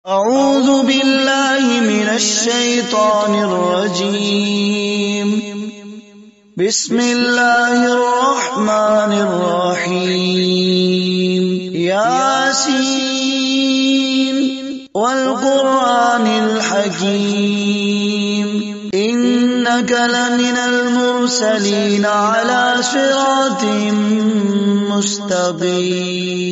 أعوذ بالله من الشيطان الرجيم. بسم الله الرحمن الرحيم. ياسين والقرآن الحكيم إنك لمن المرسلين على صراط مستقيم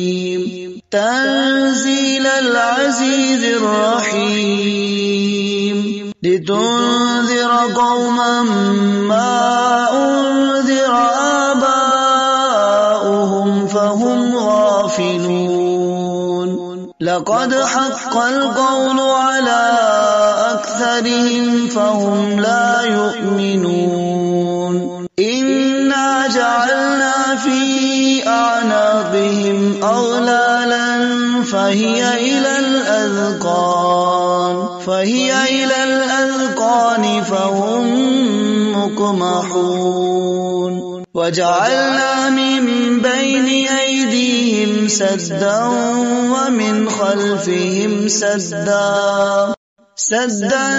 تنزيل العزيز الرحيم لتنذر قوما ما أنذر آباؤهم فهم غافلون. لقد حق القول على أكثرهم فهم لا يؤمنون. إنا جعلنا في أعناقهم أغلالا فهي إلى الأذقان فهم مقمحون. وجعلنا من بين أيديهم سدا ومن خلفهم سدا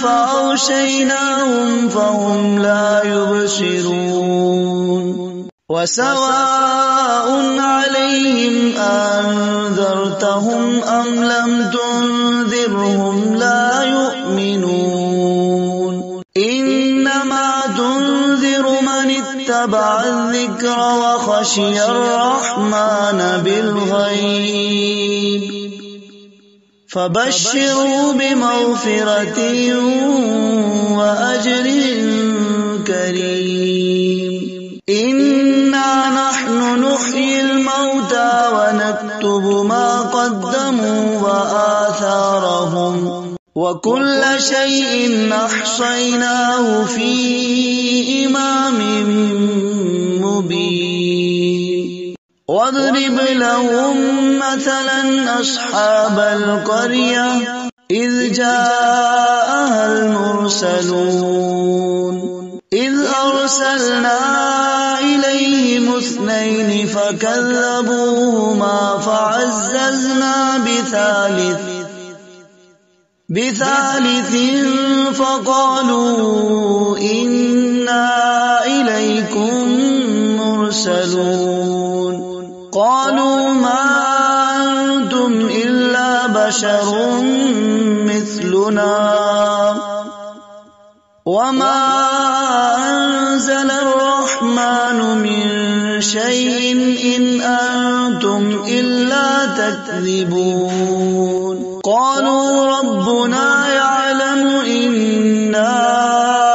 فأغشيناهم فهم لا يبصرون. وسواء عليهم أنذرتهم أم لم تنذرهم لا يؤمنون. إنما تنذر من اتبع الذكر وخشي الرحمن بالغيب فبشروا بمغفرة وأجر كريم. إنا نحن نحيي الموتى ونكتب ما قدموا وآثارهم وكل شيء أحصيناه في إمام مبين. واضرب لهم مثلا أصحاب القرية إذ جاءها المرسلون إذ أرسلنا إليهم اثنين فكذبوهما فعززنا بثالث فقالوا إنا إليكم مرسلون. قالوا ما أنتم إلا بشر مثلنا وما أنزل الرحمن من شيء إن أنتم إلا تكذبون. قالوا ربنا يعلم إنا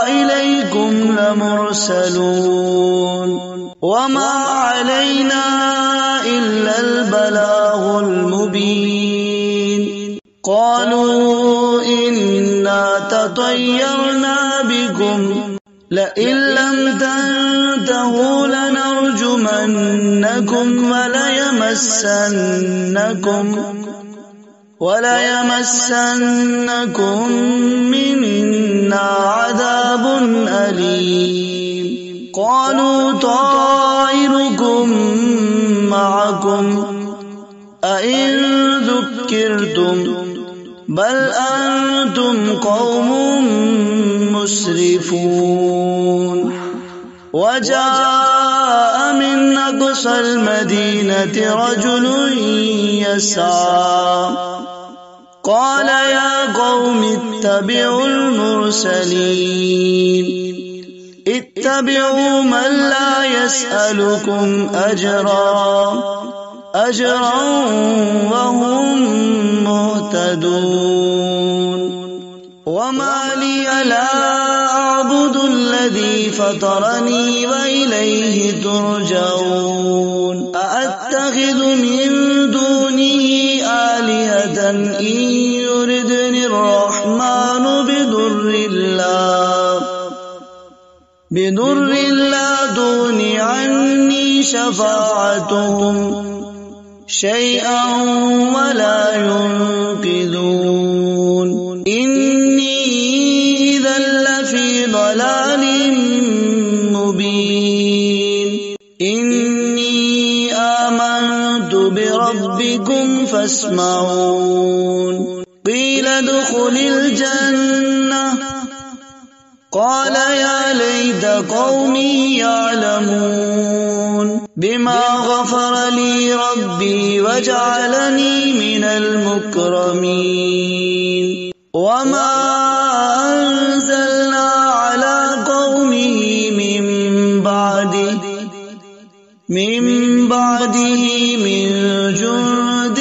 إليكم لمرسلون وما علينا إلا البلاغ المبين. قالوا إنا تطيرنا بكم لئن لم تنتهوا لنرجمنكم وليمسنكم منا عذاب أليم. قالوا طائركم معكم أئن ذكرتم بل أنتم قوم مسرفون. وجاء من أقصى المدينة رجل يسعى قال يا قوم اتبعوا المرسلين اتبعوا من لا يسألكم أجرا وهم مهتدون. وما لي لا أعبد الذي فطرني وإليه ترجعون. أأتخذ من دونه آلهة إن يردني الرحمن بضر لا تغن عني شفاعتهم شيئا ولا ينقذون. إني إذا لفي ضلال مبين. إني آمنت بربكم فاسمعون. ادخل الجنة قال يا ليت قومي يعلمون بما غفر لي ربي وجعلني من المكرمين وما أنزلنا على قومه من بعده من جند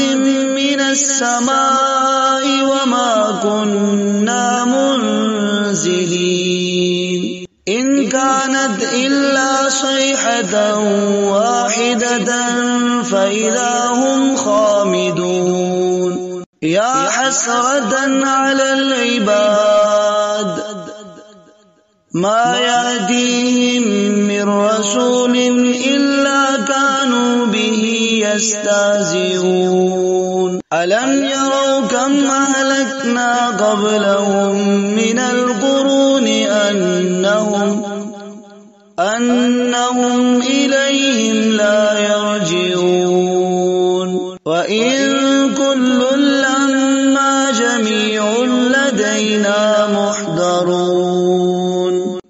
من السماء وما كنا منزلين إن كانت إلا صيحة واحدة فإذا هم خامدون يا حسرة على العباد ما يأتيهم من رسول إلا كانوا به يستهزئون ألم يروا كم أهلكنا قبلهم من القرون أنهم إليهم لا يرجعون وإن كل لما جميع لدينا محضرون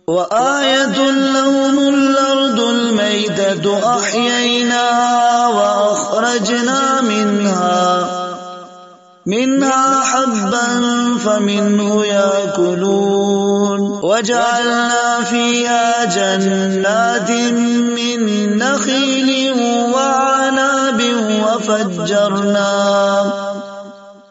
وآية لهم الأرض الميتة أحييناها وأخرجنا منها حبا فمنه يأكلون وجعلنا فيها جنات من نخيل وعناب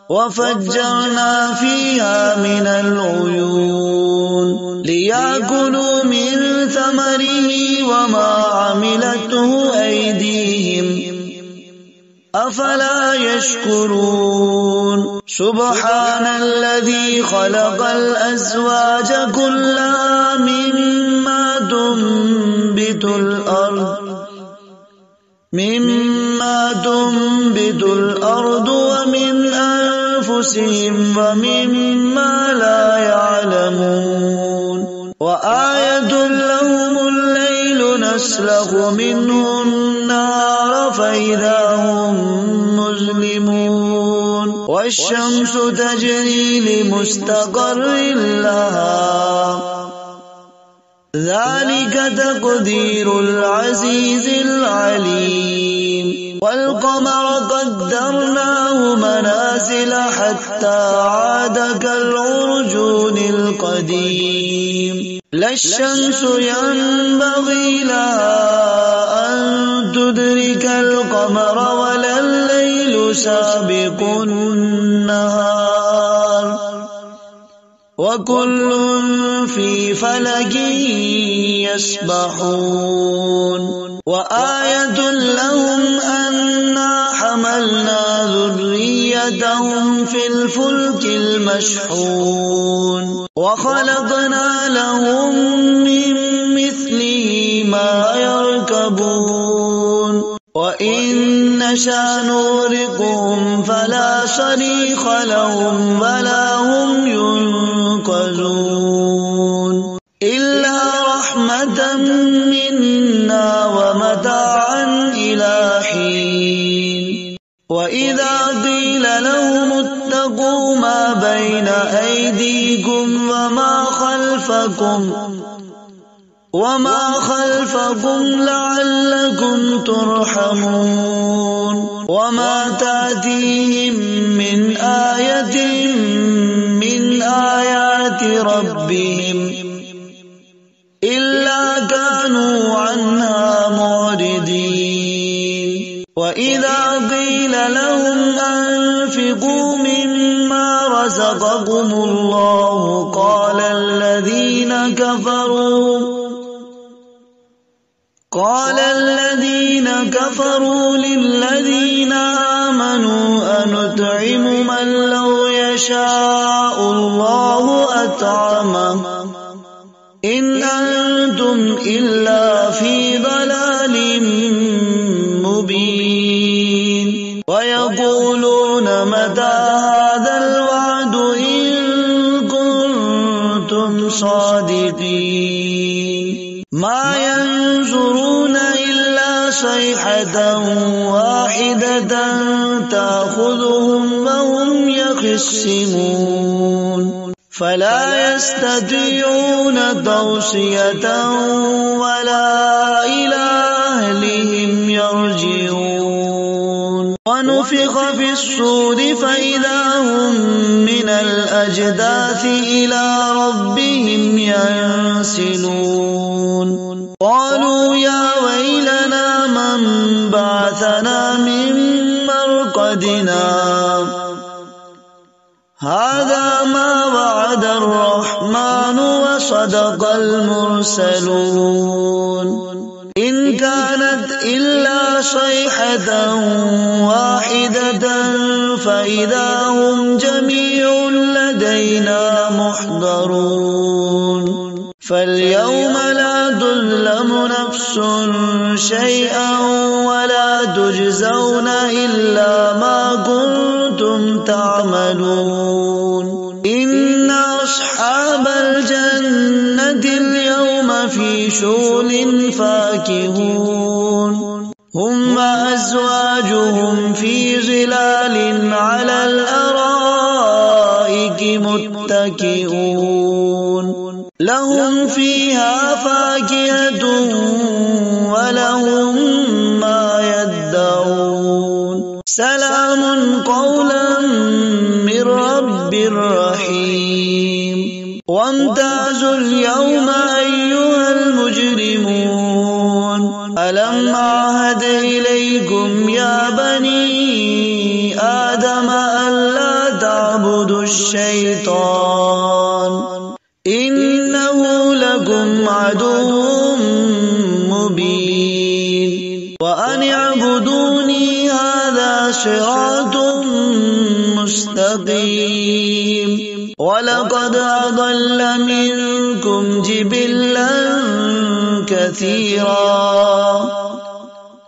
وفجرنا فيها من العيون ليأكلوا من ثمره وما عملته أيديهم أفلا يشكرون سبحان الذي خلق الأزواج كلها مما تنبت الأرض ومن أنفسهم ومما لا يعلمون وآية لهم الليل نسلخ منه النهار فإذا هم مظلمون والشمس تجري لمستقر لها ذلك تقدير العزيز العليم والقمر قدرناه منازل حتى عاد كالعرجون القديم لا الشمس ينبغي لها أن تدرك القمر ولا الليل سابق النهار وكل في فلك يسبحون وآية لهم أنا حملنا ذريتهم في الفلك المشحون وخلقنا لهم من مثله ما يركبون وإن نشأ نغرقهم فلا صريخ لهم ولا هم ينقذون إلا رحمة منا ومتاعا إلى حين وإذا قيل لهم اتقوا ما بين أيديكم وما خلفكم لعلكم ترحمون وما تأتيهم من آية من آيات ربهم إلا كانوا عنها معرضين وإذا قيل لهم أنفقوا مما رزقكم الله قال الذين كفروا للذين آمنوا أنطعم من لو يشاء الله أطعمه إن أنتم إلا في ضلال مبين ويقولون متى هذا الوعد إن كنتم صادقين ما ينظرون إلا صيحة واحدة تأخذهم وهم يخصمون يخصمون فلا يستطيعون توصية ولا إلى أهلهم يرجعون ونفخ في الصور فإذا هم من الأجداث إلى ربهم ينسلون قالوا يا ويلنا من بعثنا من مرقدنا هذا ما وعد الرحمن وصدق المرسلون إن كانت إلا صيحة واحدة فإذا هم جميع لدينا محضرون فاليوم لا تظلم نفس شيئا ولا تجزون إلا ما كنتم تعملون إن أصحاب الجنة اليوم في شغل فاكهون هم وأزواجهم في ظلال على الأرائك متكئون لهم فيها فاكهة ولهم ما يدعون سلام قولا من رب رحيم وامتازوا اليوم أيها المجرمون ألم أعهد إليكم يا بني آدم ألا تعبدوا الشيطان إنه لكم عدو مبين وأن اعبدوني هذا صراط مستقيم ولقد أضل منكم جبلا كثيرا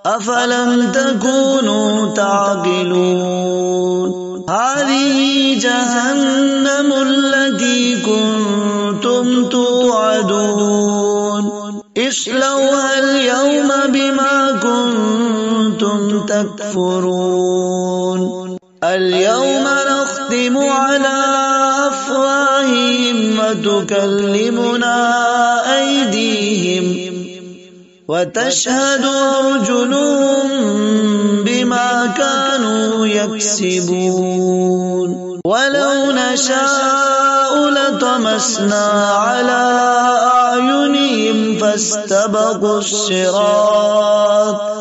أفلم تكونوا تعقلون هذه جهنم التي كنتم توعدون اصلوها اليوم بما كنتم تكفرون اليوم نختم على أفواههم وتكلمنا أيديهم وتشهد أرجلهم بما كانوا يكسبون ولو نشاء لطمسنا على أعينهم فاستبقوا الصراط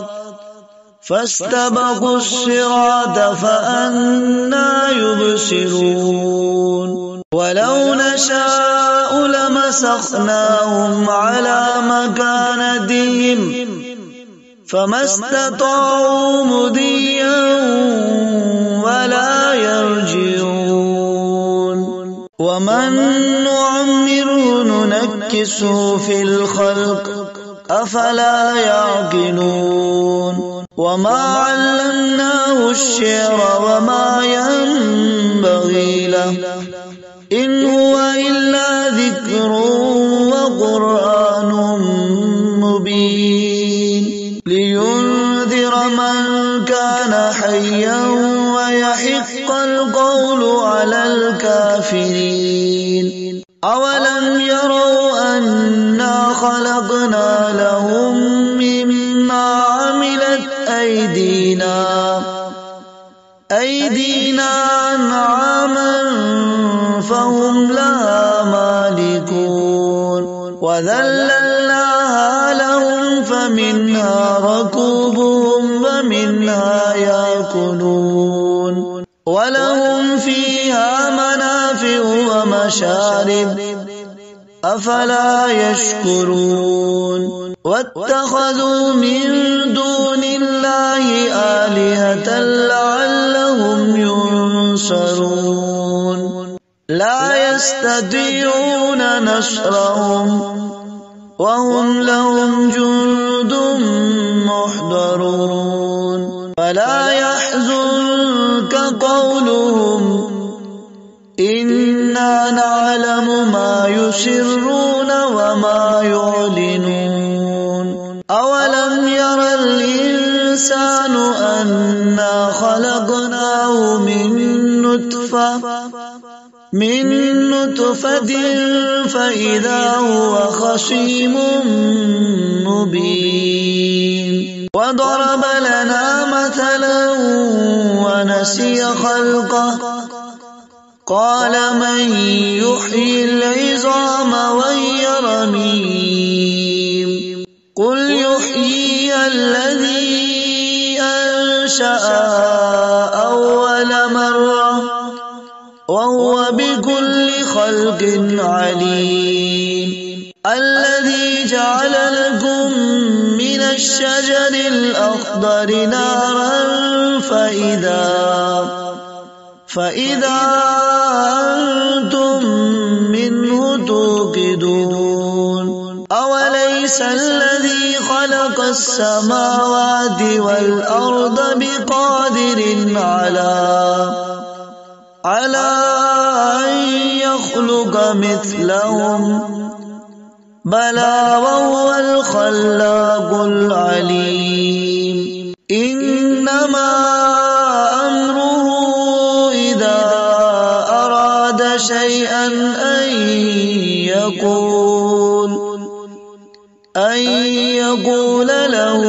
فأنى يبصرون ولو نشاء لمسخناهم على مكانتهم فما استطاعوا مضيا ولا يرجعون ومن نعمره ننكسه في الخلق أفلا يعقلون وما علمناه الشعر وما ينبغي له إن هو إلا ذكر وقرآن مبين لينذر من كان حيا ويحق القول على الكافرين أولم يروا أنا خلقنا لهم مما عملت أيدينا أنعاما فهم لها مالكون وذللناها لهم فمنها ركوبهم ومنها يأكلون ولهم فيها منافع ومشارب أفلا يشكرون واتخذوا من دون الله آلهة لعلهم ينصرون لا يستطيعون نصرهم وهم لهم جند محضرون فلا يحزنك قولهم إنا نعلم ما يسرون وما يعلنون أولم ير الإنسان أنا خلقناه من نطفة من نطفة فإذا هو خصيم مبين وضرب لنا مثلا ونسي خلقه قال من يحيي العظام وهي رميم قل يحييها الذي أنشأها أول مرة وهو بكل خلق عليم الذي جعل لكم من الشجر الأخضر نارا فإذا أنتم منه توقدون أوليس الذي خلق السماوات والأرض بقادر على أن يخلق مثلهم بلى وهو الخلاق العليم إنما أمره إذا أراد شيئا أن يقول له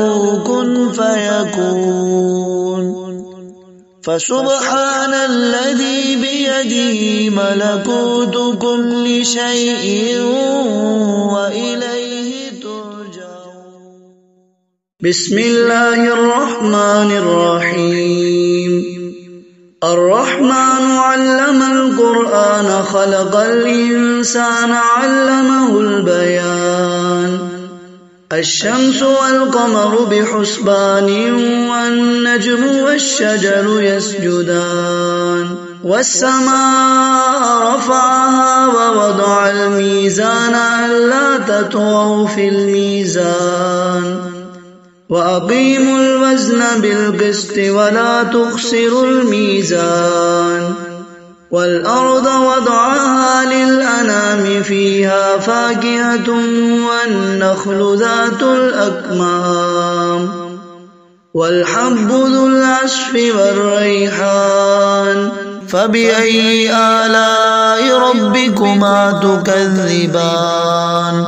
كن فيكون فسبحان الذي بيده ملكوت كل شيء وإليه ترجعون بسم الله الرحمن الرحيم الرحمن علم القرآن خلق الإنسان علمه البيان الشمس والقمر بحسبان والنجم والشجر يسجدان والسماء رفعها ووضع الميزان ألا تطغوا في الميزان وأقيموا الوزن بالقسط ولا تخسروا الميزان والأرض وضعها للأنام فيها فاكهة والنخل ذات الأكمام والحب ذو العصف والريحان فبأي آلاء ربكما تكذبان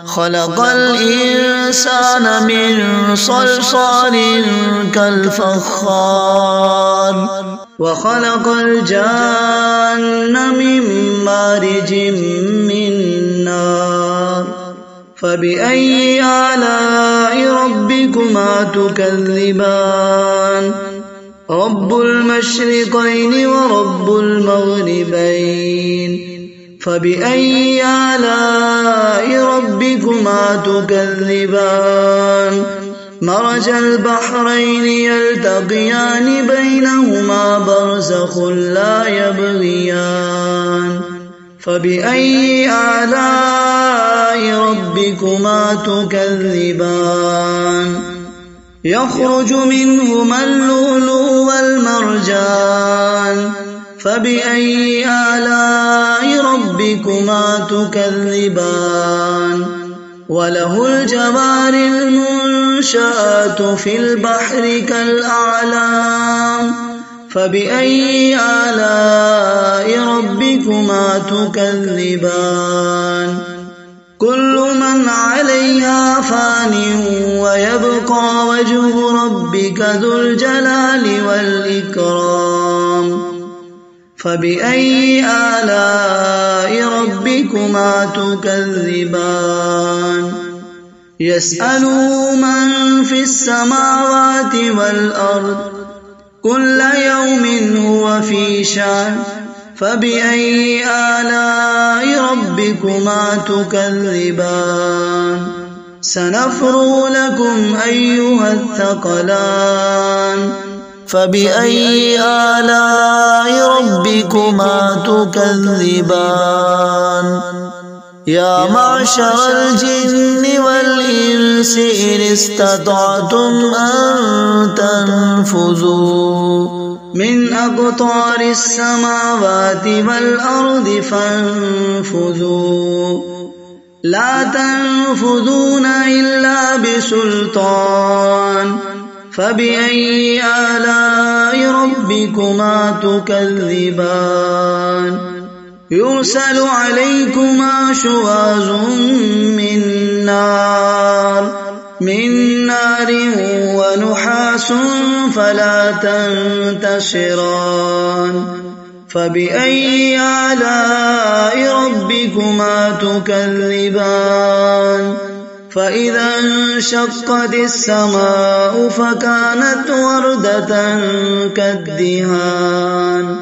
خلق الإنسان من صلصال كالفخار وخلق الجان من مارج من نار فبأي آلاء ربكما تكذبان رب المشرقين ورب المغربين فبأي آلاء ربكما تكذبان مرج البحرين يلتقيان بينهما برزخ لا يبغيان فبأي آلاء ربكما تكذبان يخرج منهما اللؤلؤ والمرجان فبأي آلاء ربكما تكذبان وله الجوار المنشآت في البحر كالأعلام فبأي آلاء ربكما تكذبان كل من عليها فان ويبقى وجه ربك ذو الجلال والإكرام فبأي آلاء ربكما تكذبان يسأله من في السماوات والأرض كل يوم هو في شأن فبأي آلاء ربكما تكذبان سنفرغ لكم أيها الثقلان فبأي آلاء ربكما تكذبان يا معشر الجن والإنس إن استطعتم أن تنفذوا من أقطار السماوات والأرض فانفذوا لا تنفذون إلا بسلطان فبأي آلاء ربكما تكذبان يرسل عليكما شواظ من نار ونحاس فلا تنتصران فبأي آلاء ربكما تكذبان فإذا انشقت السماء فكانت وردة كالدهان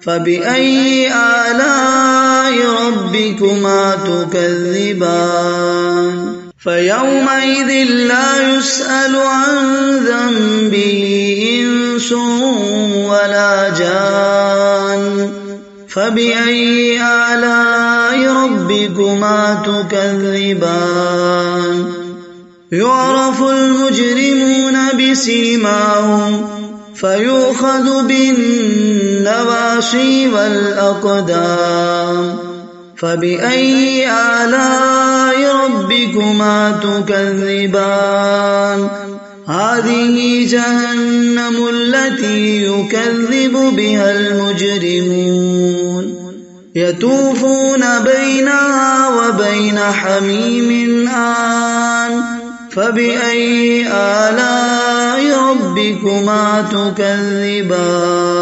فبأي آلاء ربكما تكذبان فيومئذ لا يسأل عن ذنبه إنس ولا جان فبأي آلاء ربكما تكذبان يعرف المجرمون بسيماهم فيؤخذ بالنواصي والأقدام فبأي آلاء ربكما تكذبان هذه جهنم التي يكذب بها المجرمون يطوفون بينها وبين حميم آن فبأي آلاء ربكما تكذبان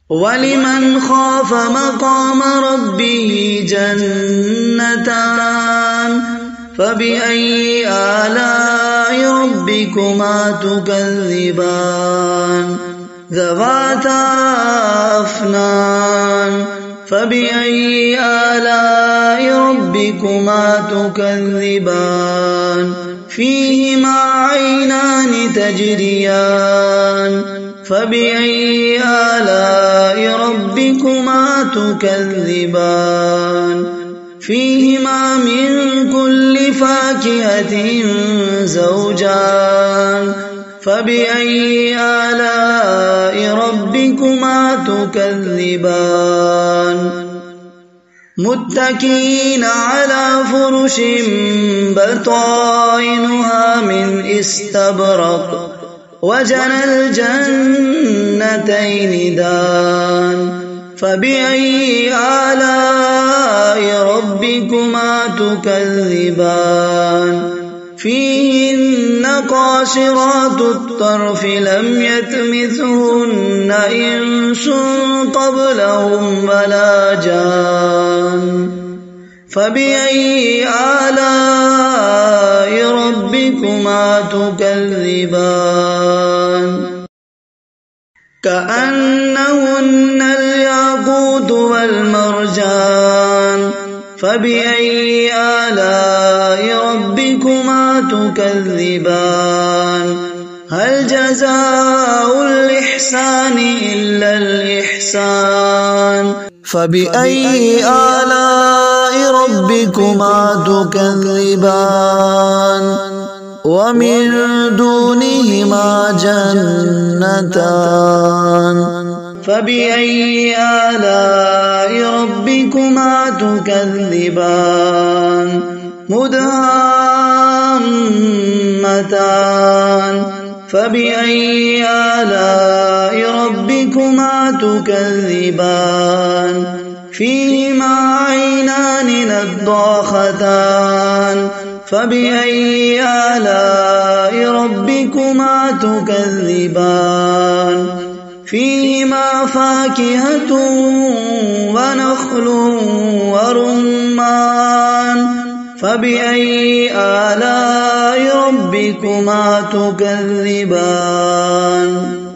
ولمن خاف مقام ربه جنتان فبأي آلاء ربكما تكذبان ذواتا أفنان فبأي آلاء ربكما تكذبان فيهما عينان تجريان فبأي آلاء ربكما تكذبان فيهما من كل فاكهة زوجان فبأي آلاء ربكما تكذبان متكئين على فرش بطائنها من استبرق وجنى الجنتين دان فبأي آلاء ربكما تكذبان فيهن قاصرات الطرف لم يطمثهن إنس قبلهم ولا جان فبأي آلاء ربكما تكذبان كأنهن الياقوت والمرجان فبأي آلاء ربكما تكذبان هل جزاء الإحسان إلا الإحسان فبأي آلاء ربكما تكذبان ومن دونهما جنتان فبأي آلاء ربكما تكذبان مدهامتان فبأي آلاء ربكما تكذبان فيهما عينان نضاختان فبأي آلاء ربكما تكذبان فيهما فاكهة ونخل ورمان فبأي آلاء ربكما تكذبان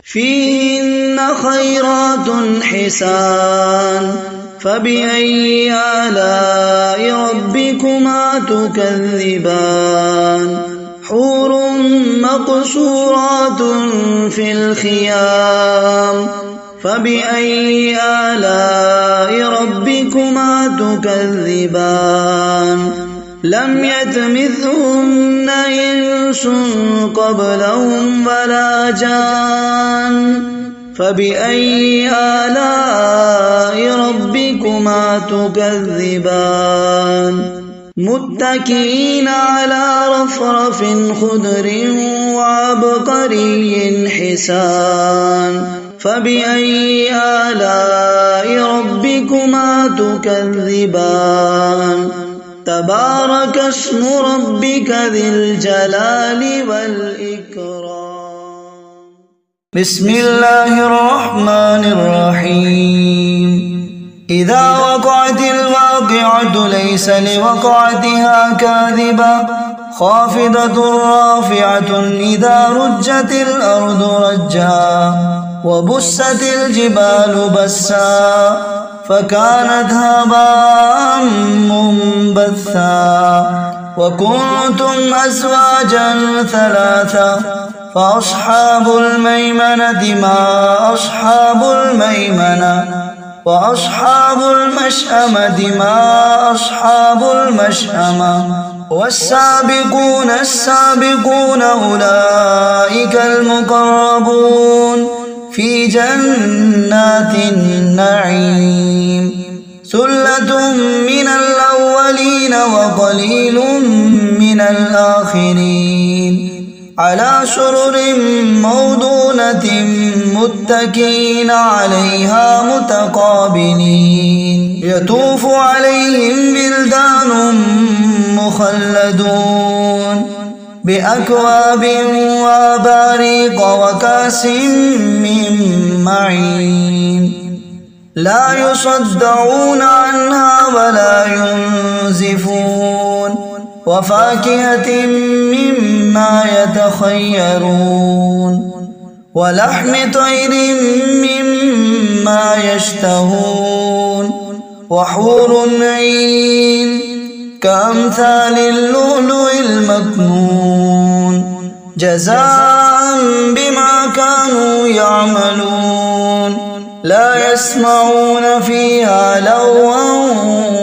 فيهن خيرات حسان فبأي آلاء ربكما تكذبان حور مقصورات في الخيام فبأي آلاء ربكما تكذبان لم يطمثهن إنس قبلهم ولا جان فبأي آلاء ربكما تكذبان متكئين على رفرف خضر وعبقري حسان فبأي آلاء ربكما تكذبان تبارك اسم ربك ذي الجلال والإكرام. بسم الله الرحمن الرحيم. إذا وقعت الواقعة ليس لوقعتها كاذبة خافضة رافعة إذا رجت الأرض رجا وبست الجبال بسا فكانت هباء منبثا وكنتم أزواجا ثلاثا فأصحاب الميمنة ما أصحاب الميمنة وأصحاب المشأمة ما أصحاب المشأمة والسابقون السابقون أولئك المقربون في جنات النعيم ثلة من الأولين وقليل من الآخرين على سرر موضونة متكئين عليها متقابلين يطوف عليهم بلدان مخلدون بأكواب وأباريق وكأس من معين لا يصدعون عنها ولا ينزفون وفاكهة مما يتخيرون ولحم طير مما يشتهون وحور عين كأمثال اللؤلؤ المكنون جزاء بما كانوا يعملون لا يسمعون فيها لغوا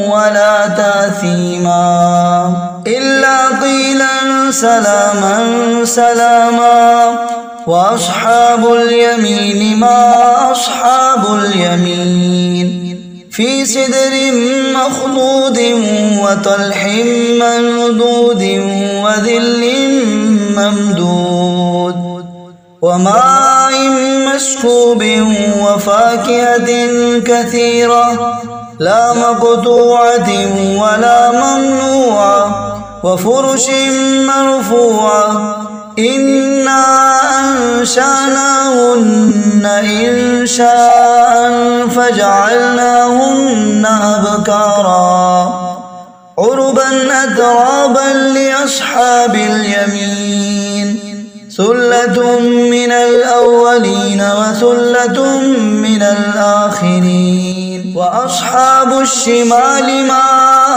ولا تأثيما إلا قيلا سلاما سلاما وأصحاب اليمين ما أصحاب اليمين في سدر مخضود وطلح منضود وذل ممدود وماء مسكوب وفاكهة كثيرة لا مقطوعة ولا ممنوعة وفرش مرفوعة إنا أنشأناهن إنشاء فجعلناهن أبكارا عربا أترابا لأصحاب اليمين ثلة من الأولين وثلة من الآخرين وأصحاب الشمال ما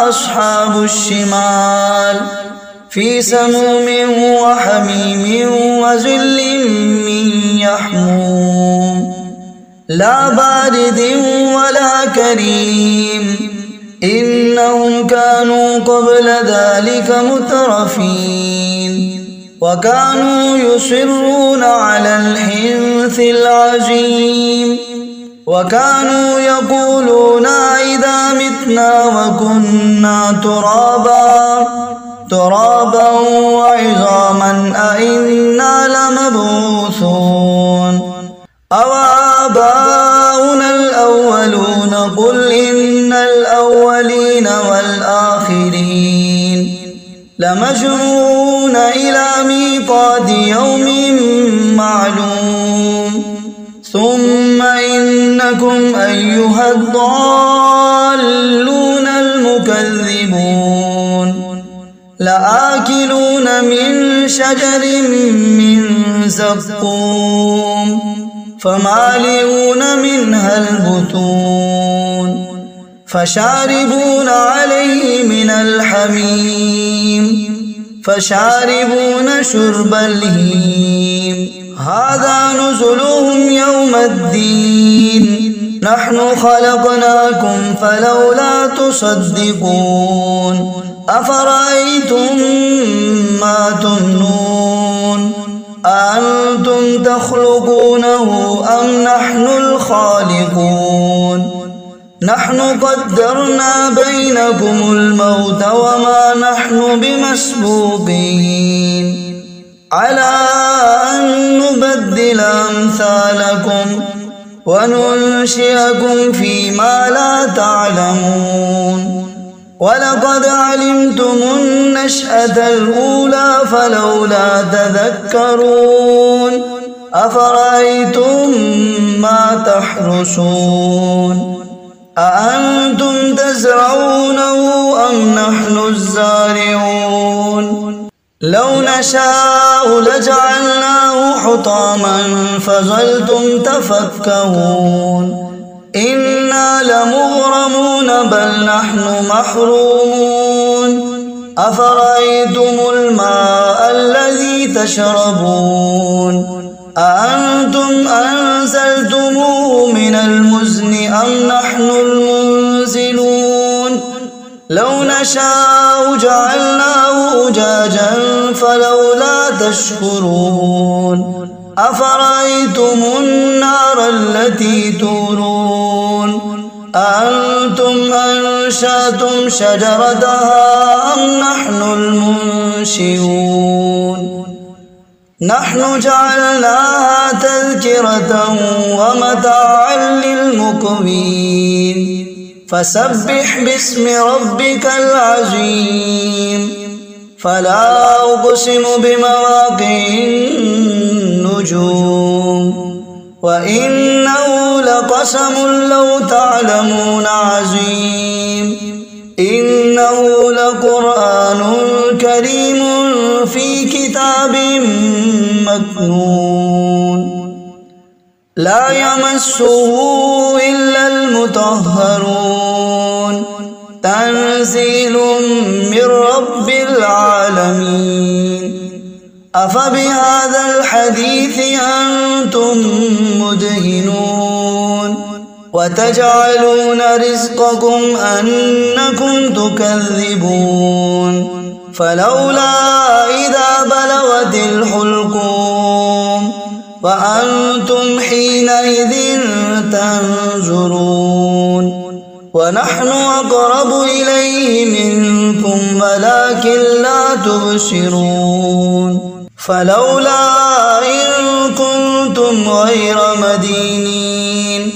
أصحاب الشمال في سموم وحميم وظل من يحموم لا بارد ولا كريم إنهم كانوا قبل ذلك مترفين وكانوا يصرون على الحنث العظيم وكانوا يقولون إذا متنا وكنا ترابا وعظاما أئنا لمبعوثون أو آباؤنا الأولون قل إن الأولين والآخرين لمجموعون إلى ميقات يوم معلوم ثم إنكم أيها الضالون المكذبون لآكلون من شجر من زقوم فمالئون منها البطون فشاربون عليه من الحميم فشاربون شرب الهيم هذا نزلهم يوم الدين نحن خلقناكم فلولا تصدقون أفرأيتم ما تمنون أأنتم تخلقونه أم نحن الخالقون نحن قدرنا بينكم الموت وما نحن بمسبوقين على أن نبدل أمثالكم وننشئكم فيما لا تعلمون ولقد علمتم النشأة الأولى فلولا تذكرون أفرأيتم ما تحرثون أأنتم تزرعونه أم نحن الزارعون لو نشاء لجعلناه حطاما فظلتم تفكهون إنا لمغرمون بل نحن محرومون أفرأيتم الماء الذي تشربون أأنتم أنزلتموه من المزن أم نحن المنزلون لو نشاء جعلناه أجاجا فلولا تشكرون أفرأيتم النار التي تورون أأنتم أنشأتم شجرتها أم نحن المنشئون نحن جعلناها تذكرة ومتاعا للمقوين فسبح باسم ربك العظيم فلا أقسم بمواقع النجوم وإنه لقسم لو تعلمون عظيم إنه لقرآن كريم في كتاب مكنون لا يمسه إلا المطهرون تنزيل من رب العالمين أفبهذا الحديث أنتم مدهنون وتجعلون رزقكم أنكم تكذبون فلولا إذا بلغت الحلقوم وأنتم حينئذ تنظرون ونحن أقرب إليه منكم ولكن لا تبصرون فلولا إن كنتم غير مدينين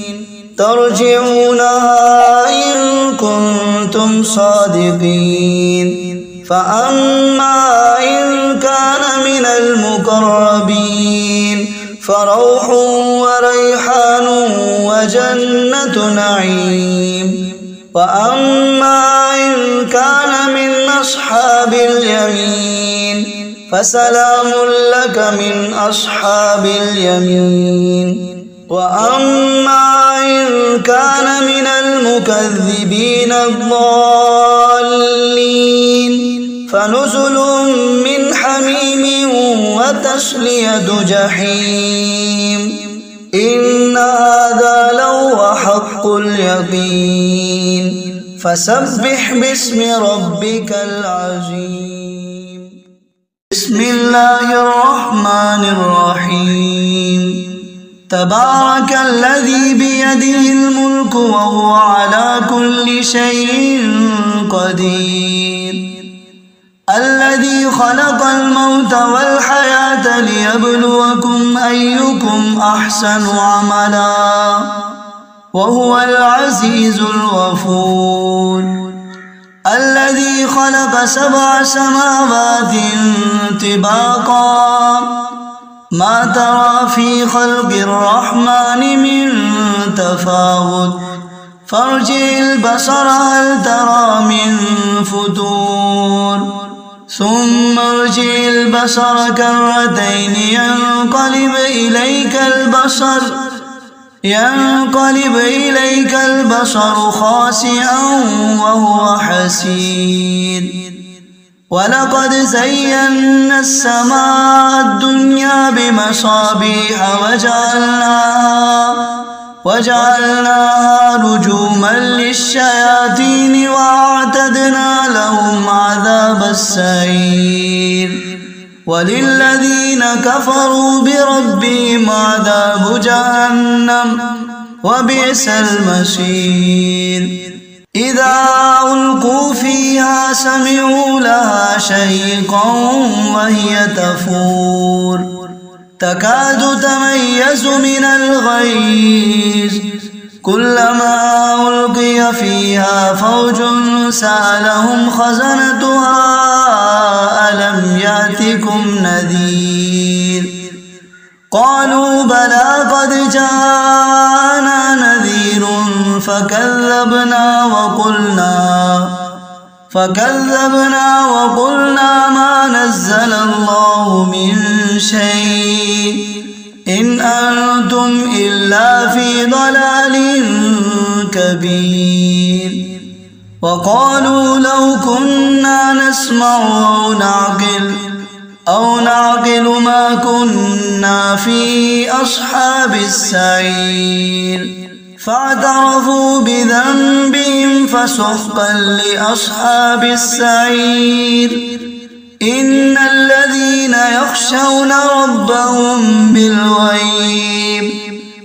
ترجعونها إن كنتم صادقين فأما إن كان من المقربين فروح وريحان وجنة نعيم وأما إن كان من أصحاب اليمين فسلام لك من أصحاب اليمين وأما إن كان من المكذبين الضالين فنزل من حميم وتسلية جحيم إن هذا لهو حق اليقين فسبح باسم ربك العظيم بسم الله الرحمن الرحيم تبارك الذي بيده الملك وهو على كل شيء قدير الذي خلق الموت والحياة ليبلوكم أيكم أحسن عملا وهو العزيز الغفور الذي خلق 7 سماوات طباقا ما ترى في خلق الرحمن من تفاوت فارجع البصر هل ترى من فتور ثم ارجع البصر كرتين ينقلب إليك البصر خاسئا وهو حسير ولقد زينا السماء الدنيا بمصابيح وجعلناها رجوما للشياطين وأعتدنا لهم عذاب السعير وللذين كفروا بربهم عذاب جهنم وبئس المصير إذا ألقوا فيها سمعوا لها شهيقا وهي تفور تكاد تميز من الغيظ كلما ألقي فيها فوج سألهم خزنتها ألم يأتكم نذير قالوا بلى قد جاءنا نذير فكذبنا وقلنا ما نزل الله من شيء إن أنتم إلا في ضلال كبير وقالوا لو كنا نسمع أو نعقل ما كنا في أصحاب السعير فاعترفوا بذنبهم فسحقا لأصحاب السعير إن الذين يخشون ربهم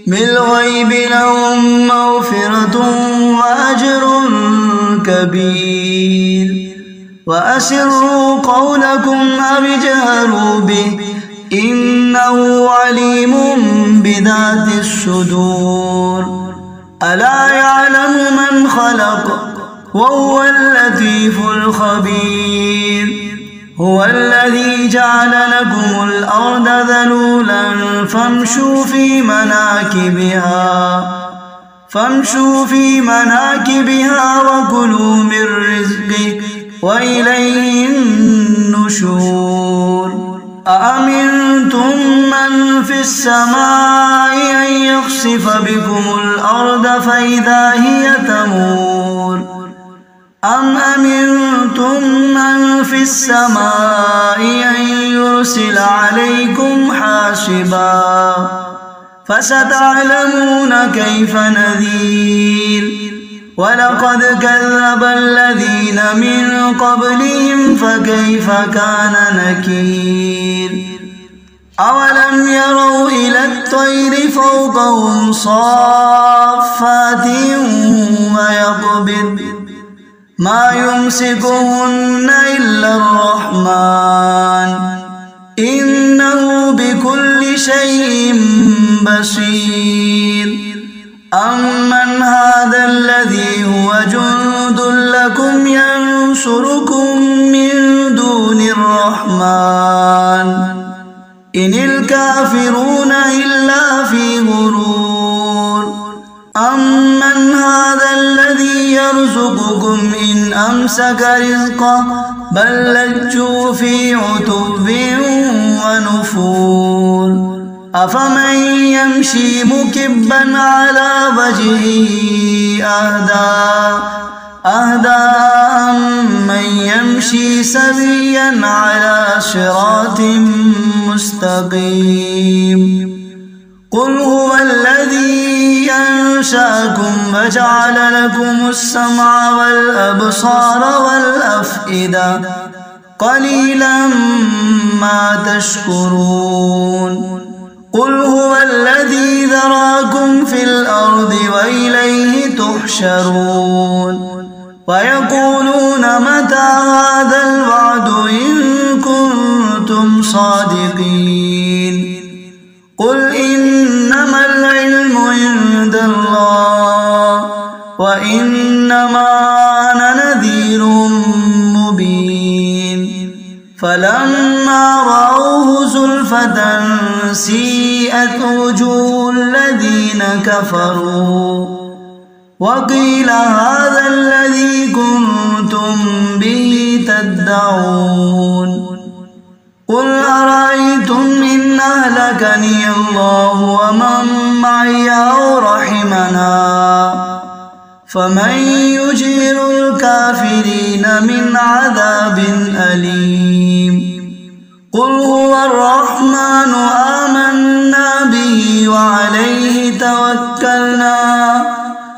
بالغيب لهم مغفرة وأجر كبير وأسروا قولكم أو اجهروا به إنه عليم بذات الصدور ألا يعلم من خلق وهو اللطيف الخبير هو الذي جعل لكم الأرض ذلولا فامشوا في مناكبها وكلوا من رزقه وإليه النشور أأمنتم من في السماء أن يخسف بكم الأرض فإذا هي تمور أم أمنتم من في السماء أن يرسل عليكم حاصبا فستعلمون كيف نذير ولقد كذب الذين من قبلهم فكيف كان نكير أولم يروا إلى الطير فوقهم صافات ويقبض ما يمسكهن إلا الرحمن إنه بكل شيء بصير أمن هذا الذي هو جند لكم ينصركم من دون الرحمن إن الكافرون إلا في غرور أمن هذا الذي يرزقكم إن أمسك رزقه بل لجوا في عتب ونفور أفمن يمشي مكبا على وجهه أهدى أمن يمشي سويا على صراط مستقيم قل هو الذي أنشأكم وجعل لكم السمع والأبصار والأفئدة قليلا ما تشكرون قل هو الذي ذراكم في الأرض وإليه تحشرون ويقولون متى هذا الوعد إن كنتم صادقين قل إنما العلم عند الله وإنما أنا نذير مبين فلما رأوه زلفة سيئت وجوه الذين كفروا وقيل هذا الذي كنتم به تدعون قل أرأيتم إن أهلكني الله ومن معي أو رحمنا فمن يجير الكافرين من عذاب أليم قل هو الرحمن آمنا به وعليه توكلنا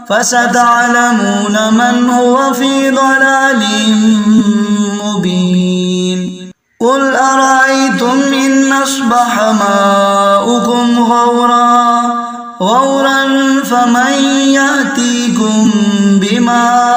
فستعلمون من هو في ضلال مبين قل أرأيتم إن أصبح ماؤكم غورا ومن يأتيكم بما